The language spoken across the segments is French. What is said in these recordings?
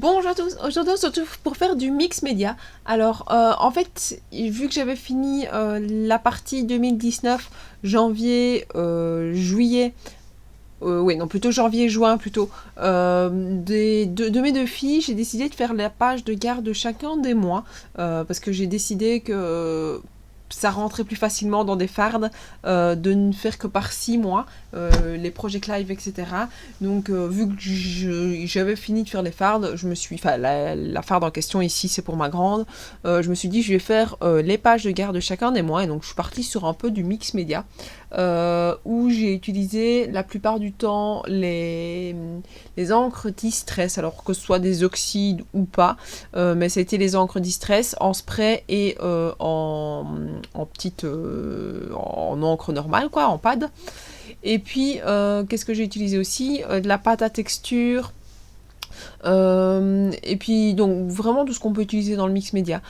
Bonjour à tous, aujourd'hui on se retrouve pour faire du mix média. Alors en fait, vu que j'avais fini la partie 2019, janvier, juillet, oui non plutôt janvier-juin plutôt, de mes deux filles, j'ai décidé de faire la page de garde de chacun des mois, parce que j'ai décidé que ça rentrait plus facilement dans des fardes, de ne faire que par 6 mois, les projets live, etc. Donc, vu que j'avais fini de faire les fardes, enfin, la farde en question ici, c'est pour ma grande, je me suis dit, je vais faire les pages de garde de chacun des mois, et donc je suis partie sur un peu du mix média, où j'ai utilisé la plupart du temps les encres Distress, alors que ce soit des oxydes ou pas, mais ça a été les encres Distress en spray et en encre normale, quoi, en pad. Et puis, qu'est-ce que j'ai utilisé aussi, de la pâte à texture. Et puis donc vraiment tout ce qu'on peut utiliser dans le mix média,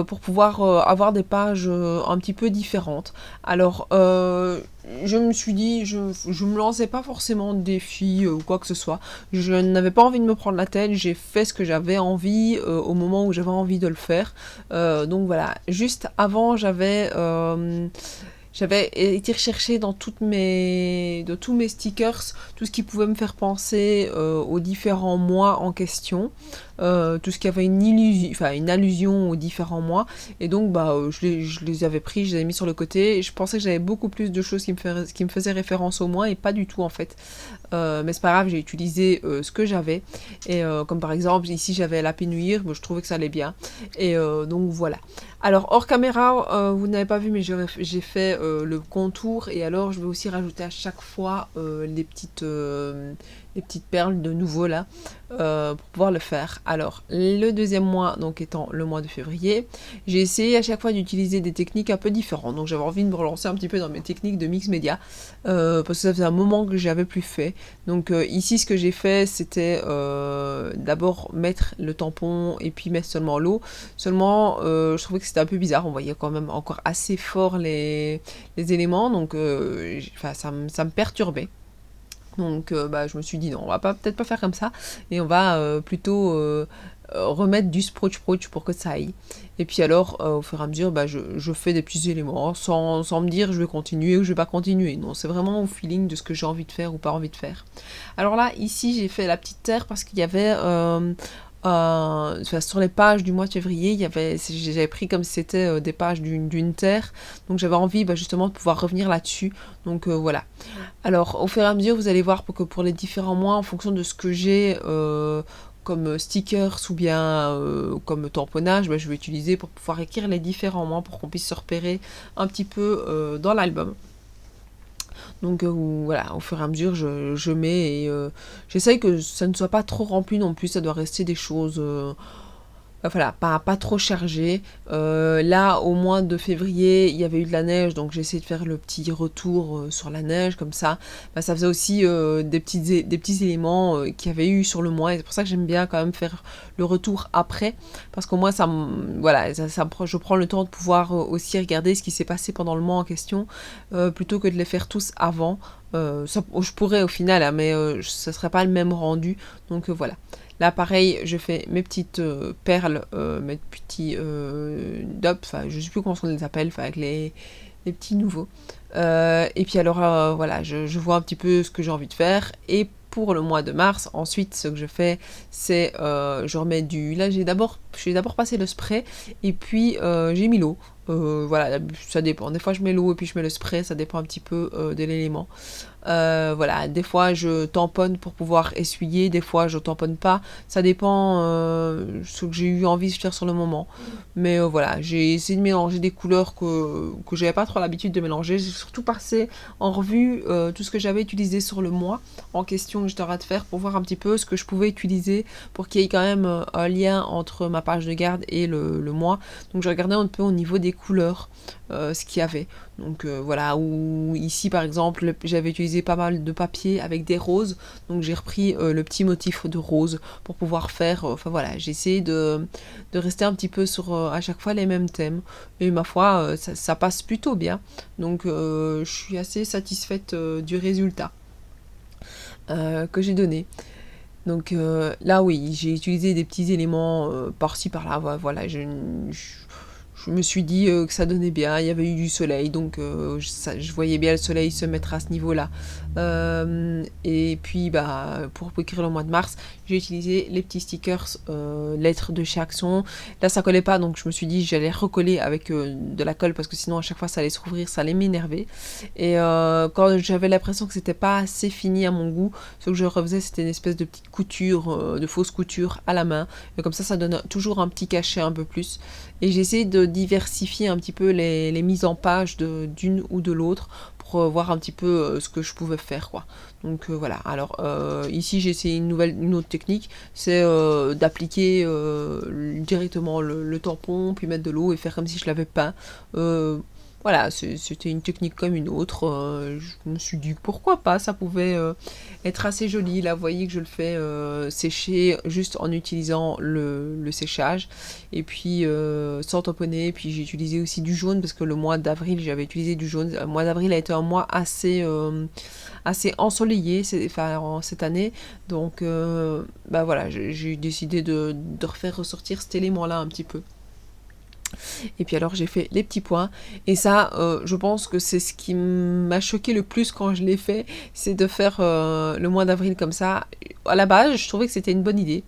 pour pouvoir avoir des pages un petit peu différentes. Alors je me suis dit, je me lançais pas forcément de défi ou quoi que ce soit. Je n'avais pas envie de me prendre la tête, j'ai fait ce que j'avais envie au moment où j'avais envie de le faire. Donc voilà, juste avant j'avais été rechercher dans tous mes stickers tout ce qui pouvait me faire penser aux différents mois en question, tout ce qui avait une allusion aux différents mois, et donc je les avais pris, je les avais mis sur le côté. Je pensais que j'avais beaucoup plus de choses qui me faisaient référence aux mois, et pas du tout en fait. Mais c'est pas grave, j'ai utilisé ce que j'avais, et comme par exemple ici j'avais la pénuire, je trouvais que ça allait bien, et donc voilà. Alors hors caméra, vous n'avez pas vu, mais j'ai fait le contour, et alors je vais aussi rajouter à chaque fois les petites perles de nouveau là, pour pouvoir le faire. Alors le deuxième mois, donc étant le mois de février, j'ai essayé à chaque fois d'utiliser des techniques un peu différentes, donc j'avais envie de me relancer un petit peu dans mes techniques de mix média, parce que ça faisait un moment que j'avais plus fait. Donc ici ce que j'ai fait, c'était d'abord mettre le tampon et puis mettre seulement l'eau. Seulement je trouvais que c'était un peu bizarre, on voyait quand même encore assez fort les éléments, donc ça me perturbait. Donc je me suis dit non, on va peut-être pas faire comme ça, et on va plutôt remettre du sprouch pour que ça aille. Et puis alors au fur et à mesure, je fais des petits éléments sans me dire je vais continuer ou je vais pas continuer. Non, c'est vraiment au feeling de ce que j'ai envie de faire ou pas envie de faire. Alors là ici j'ai fait la petite terre parce qu'il y avait sur les pages du mois de février, j'avais pris comme si c'était des pages d'une terre, donc j'avais envie justement de pouvoir revenir là-dessus. Donc voilà. Alors au fur et à mesure, vous allez voir que pour les différents mois, en fonction de ce que j'ai comme stickers ou bien comme tamponnage, je vais utiliser pour pouvoir écrire les différents mois pour qu'on puisse se repérer un petit peu dans l'album. Donc voilà, au fur et à mesure, je mets, et j'essaye que ça ne soit pas trop rempli non plus, ça doit rester des choses voilà, pas trop chargé. Là, au mois de février, il y avait eu de la neige, donc j'ai essayé de faire le petit retour sur la neige, comme ça. Ça faisait aussi des petits éléments qu'il y avait eu sur le mois, et c'est pour ça que j'aime bien quand même faire le retour après, parce qu'au moins, je prends le temps de pouvoir aussi regarder ce qui s'est passé pendant le mois en question, plutôt que de les faire tous avant. Je pourrais au final, hein, mais ça serait pas le même rendu, donc voilà. Là, pareil, je fais mes petites perles, mes petits dops, je sais plus comment on les appelle, avec les petits nouveaux. Et puis alors, voilà, je vois un petit peu ce que j'ai envie de faire. Et pour le mois de mars, ensuite, ce que je fais, c'est je remets là, j'ai d'abord passé le spray, et puis j'ai mis l'eau. Voilà, ça dépend. Des fois, je mets l'eau et puis je mets le spray, ça dépend un petit peu de l'élément. Voilà, des fois je tamponne pour pouvoir essuyer, des fois je tamponne pas, ça dépend ce que j'ai eu envie de faire sur le moment. Mais voilà, j'ai essayé de mélanger des couleurs que j'avais pas trop l'habitude de mélanger. J'ai surtout passé en revue tout ce que j'avais utilisé sur le mois en question que j'étais en train de faire, pour voir un petit peu ce que je pouvais utiliser pour qu'il y ait quand même un lien entre ma page de garde et le mois. Donc je regardais un peu au niveau des couleurs ce qu'il y avait. Donc voilà, ou ici par exemple j'avais utilisé pas mal de papier avec des roses, donc j'ai repris le petit motif de rose pour pouvoir faire, enfin voilà, j'ai essayé de rester un petit peu sur à chaque fois les mêmes thèmes, et ma foi ça passe plutôt bien, donc je suis assez satisfaite du résultat que j'ai donné. Donc là, oui, j'ai utilisé des petits éléments par-ci, par-là. Voilà, je me suis dit que ça donnait bien. Il y avait eu du soleil, donc je voyais bien le soleil se mettre à ce niveau-là. Et puis, bah, pour écrire le mois de mars, j'ai utilisé les petits stickers lettres de chez Action. Là, ça collait pas, donc je me suis dit j'allais recoller avec de la colle parce que sinon à chaque fois ça allait se rouvrir, ça allait m'énerver. Et quand j'avais l'impression que c'était pas assez fini à mon goût, ce que je refaisais c'était une espèce de petite couture, de fausse couture à la main. Et comme ça donne toujours un petit cachet un peu plus. Et j'ai essayé de diversifier un petit peu les mises en page d'une ou de l'autre pour voir un petit peu ce que je pouvais faire, quoi. Donc voilà. Alors ici j'ai essayé une autre technique, c'est d'appliquer directement le tampon, puis mettre de l'eau et faire comme si je l'avais peint. Voilà, c'était une technique comme une autre. Je me suis dit pourquoi pas, ça pouvait être assez joli. Là, vous voyez que je le fais sécher juste en utilisant le séchage. Et puis sans tamponner. Puis j'ai utilisé aussi du jaune parce que le mois d'avril, j'avais utilisé du jaune. Le mois d'avril a été un mois assez ensoleillé cette année. Donc bah voilà, j'ai décidé de refaire ressortir cet élément-là un petit peu. Et puis alors j'ai fait les petits points. Et ça, je pense que c'est ce qui m'a choqué le plus quand je l'ai fait, c'est de faire le mois d'avril comme ça. À la base, je trouvais que c'était une bonne idée.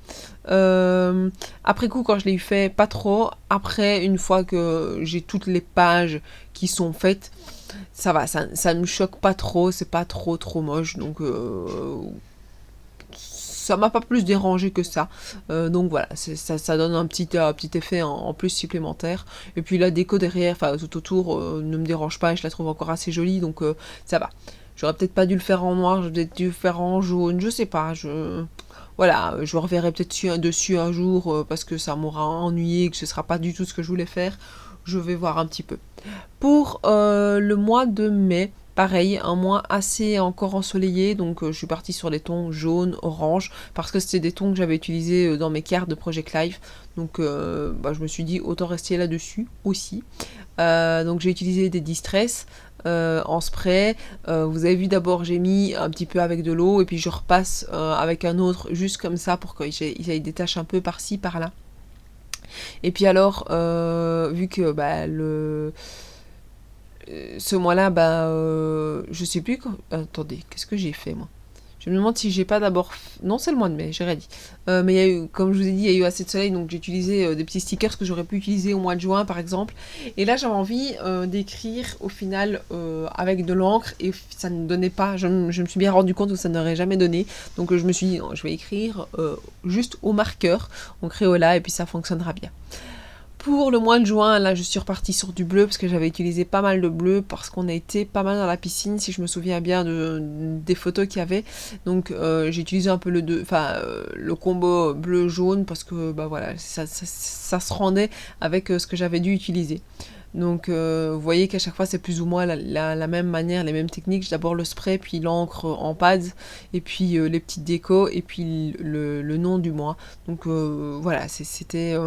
Après coup, quand je l'ai fait, pas trop. Après, une fois que j'ai toutes les pages qui sont faites, ça va, ça me choque pas trop, c'est pas trop moche. Donc ça m'a pas plus dérangé que ça. Donc voilà, ça donne un petit effet en plus supplémentaire. Et puis la déco derrière, enfin tout autour, ne me dérange pas et je la trouve encore assez jolie, donc ça va. J'aurais peut-être pas dû le faire en noir, j'aurais peut-être dû le faire en jaune, je sais pas. Voilà, je reverrai peut-être dessus un jour parce que ça m'aura ennuyé, que ce sera pas du tout ce que je voulais faire. Je vais voir un petit peu. Pour le mois de mai, pareil, un mois assez encore ensoleillé, donc je suis partie sur des tons jaune, orange, parce que c'était des tons que j'avais utilisés dans mes cartes de Project Life, donc bah, je me suis dit autant rester là-dessus aussi. Donc j'ai utilisé des Distress en spray. Vous avez vu d'abord j'ai mis un petit peu avec de l'eau et puis je repasse avec un autre juste comme ça pour qu'il y ait des taches un peu par-ci par-là. Et puis alors vu que bah, ce mois-là, bah, je sais plus quand... Attendez, qu'est-ce que j'ai fait, moi? Je me demande si j'ai pas d'abord... Non, c'est le mois de mai, j'ai rien dit. Mais il y a eu, comme je vous ai dit, il y a eu assez de soleil, donc j'ai utilisé des petits stickers que j'aurais pu utiliser au mois de juin, par exemple. Et là, j'avais envie d'écrire, au final, avec de l'encre, et ça ne donnait pas. Je me suis bien rendu compte que ça n'aurait jamais donné. Donc je me suis dit, non, je vais écrire juste au marqueur, en Crayola, et puis ça fonctionnera bien. Pour le mois de juin, là, je suis repartie sur du bleu parce que j'avais utilisé pas mal de bleu parce qu'on a été pas mal dans la piscine, si je me souviens bien des photos qu'il y avait. Donc j'ai utilisé un peu le combo bleu-jaune parce que bah voilà, ça se rendait avec ce que j'avais dû utiliser. Donc vous voyez qu'à chaque fois c'est plus ou moins la même manière, les mêmes techniques. D'abord le spray, puis l'encre en pads, et puis les petites décos, et puis le nom du mois. Donc voilà, c'était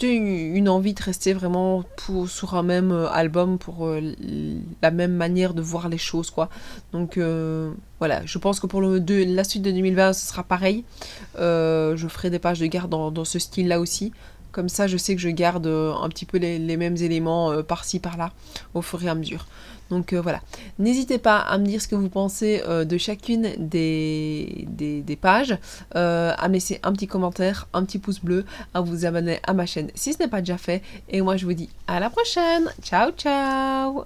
une envie de rester vraiment sur un même album pour la même manière de voir les choses, quoi. Donc voilà, je pense que pour la suite de 2020, ce sera pareil. Je ferai des pages de garde dans ce style-là aussi. Comme ça, je sais que je garde un petit peu les mêmes éléments par-ci, par-là, au fur et à mesure. Donc voilà. N'hésitez pas à me dire ce que vous pensez de chacune des pages, à me laisser un petit commentaire, un petit pouce bleu, à vous abonner à ma chaîne si ce n'est pas déjà fait. Et moi, je vous dis à la prochaine. Ciao, ciao!